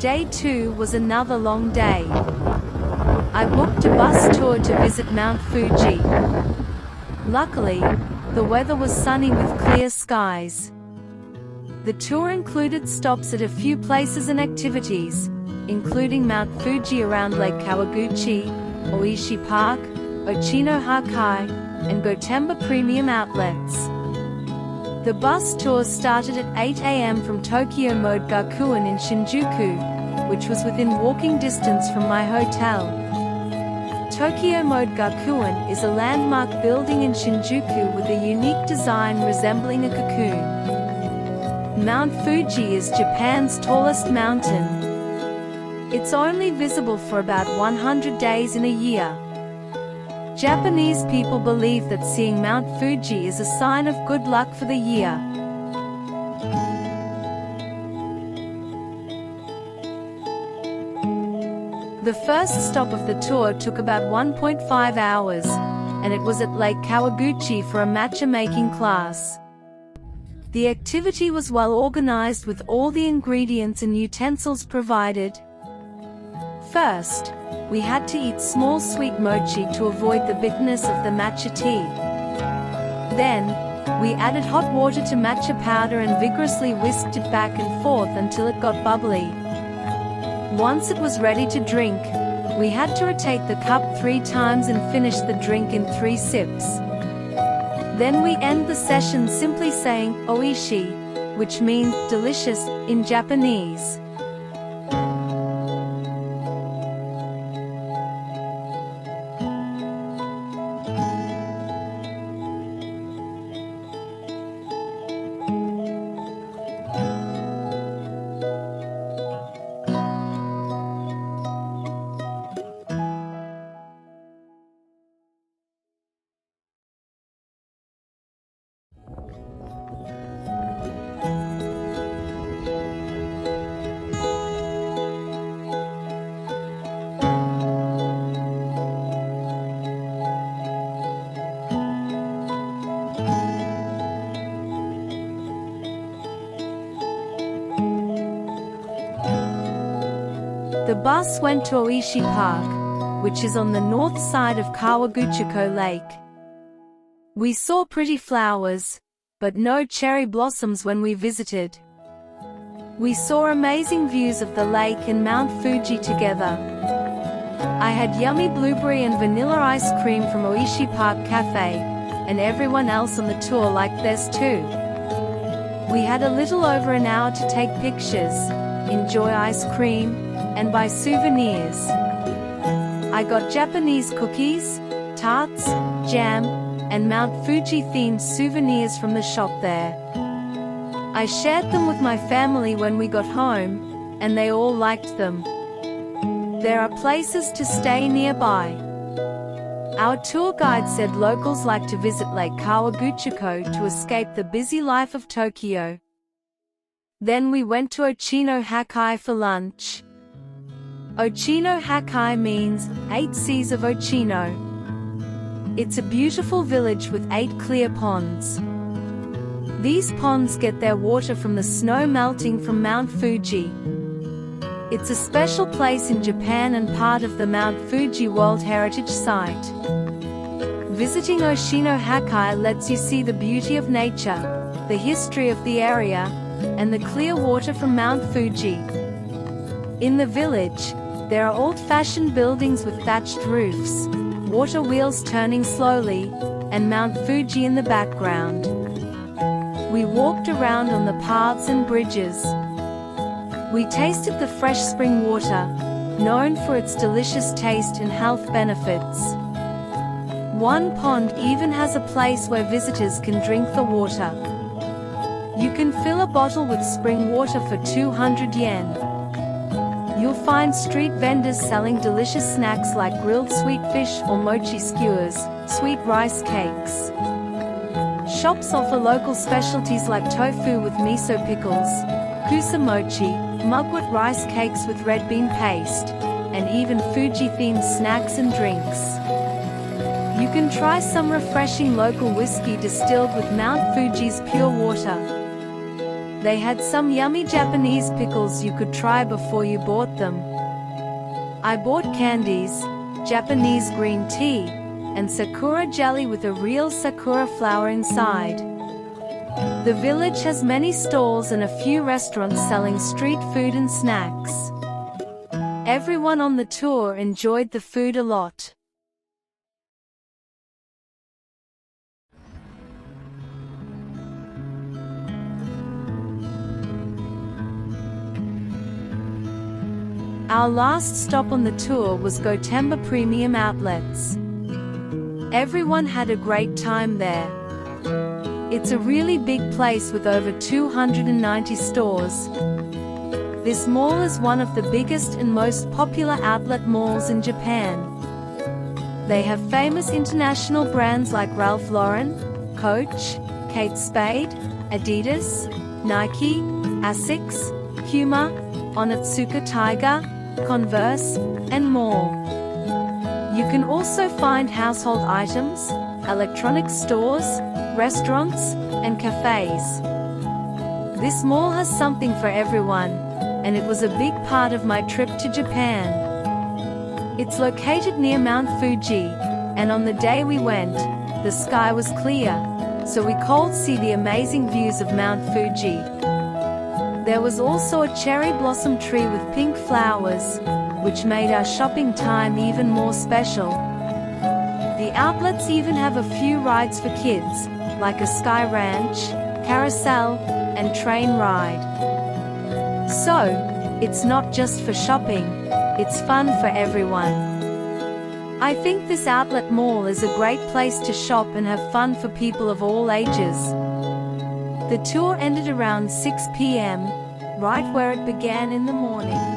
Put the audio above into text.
Day 2 was another long day. I booked a bus tour to visit Mount Fuji. Luckily, the weather was sunny with clear skies. The tour included stops at a few places and activities, including Mount Fuji around Lake Kawaguchi, Oishi Park, Ochino Hakkai, and Gotemba Premium Outlets. The bus tour started at 8 a.m. from Tokyo Mode Gakuen in Shinjuku, which was within walking distance from my hotel. Tokyo Mode Gakuen is a landmark building in Shinjuku with a unique design resembling a cocoon. Mount Fuji is Japan's tallest mountain. It's only visible for about 100 days in a year. Japanese people believe that seeing Mount Fuji is a sign of good luck for the year. The first stop of the tour took about 1.5 hours, and it was at Lake Kawaguchi for a matcha making class. The activity was well organized with all the ingredients and utensils provided. First, we had to eat small sweet mochi to avoid the bitterness of the matcha tea. Then, we added hot water to matcha powder and vigorously whisked it back and forth until it got bubbly. Once it was ready to drink, we had to rotate the cup 3 times and finish the drink in 3 sips. Then we end the session simply saying "oishi," which means delicious in Japanese. The bus went to Oishi Park, which is on the north side of Kawaguchiko Lake. We saw pretty flowers, but no cherry blossoms when we visited. We saw amazing views of the lake and Mount Fuji together. I had yummy blueberry and vanilla ice cream from Oishi Park Cafe, and everyone else on the tour liked theirs too. We had a little over an hour to take pictures, enjoy ice cream, and buy souvenirs. I got Japanese cookies, tarts, jam, and Mount Fuji themed souvenirs from the shop there. I shared them with my family when we got home, and they all liked them. There are places to stay nearby. Our tour guide said locals like to visit Lake Kawaguchiko to escape the busy life of Tokyo. Then we went to Ochino Hakkai for lunch. Ochino Hakkai means 8 Seas of Ochino. It's a beautiful village with 8 clear ponds. These ponds get their water from the snow melting from Mount Fuji. It's a special place in Japan and part of the Mount Fuji World Heritage Site. Visiting Ochino Hakkai lets you see the beauty of nature, the history of the area, and the clear water from Mount Fuji. In the village, there are old-fashioned buildings with thatched roofs, water wheels turning slowly, and Mount Fuji in the background. We walked around on the paths and bridges. We tasted the fresh spring water, known for its delicious taste and health benefits. One pond even has a place where visitors can drink the water. You can fill a bottle with spring water for 200 yen. You'll find street vendors selling delicious snacks like grilled sweet fish or mochi skewers, sweet rice cakes. Shops offer local specialties like tofu with miso pickles, kusa mochi, mugwort rice cakes with red bean paste, and even Fuji-themed snacks and drinks. You can try some refreshing local whiskey distilled with Mount Fuji's pure water. They had some yummy Japanese pickles you could try before you bought them. I bought candies, Japanese green tea, and sakura jelly with a real sakura flower inside. The village has many stalls and a few restaurants selling street food and snacks. Everyone on the tour enjoyed the food a lot. Our last stop on the tour was Gotemba Premium Outlets. Everyone had a great time there. It's a really big place with over 290 stores. This mall is one of the biggest and most popular outlet malls in Japan. They have famous international brands like Ralph Lauren, Coach, Kate Spade, Adidas, Nike, Asics, Puma, Onitsuka Tiger, Converse, and more. You can also find household items, electronics stores, restaurants, and cafes. This mall has something for everyone, and it was a big part of my trip to Japan. It's located near Mount Fuji, and on the day we went, the sky was clear, so we could see the amazing views of Mount Fuji. There was also a cherry blossom tree with pink flowers, which made our shopping time even more special. The outlets even have a few rides for kids, like a sky ranch, carousel, and train ride. So, it's not just for shopping, it's fun for everyone. I think this outlet mall is a great place to shop and have fun for people of all ages. The tour ended around 6 p.m., right where it began in the morning.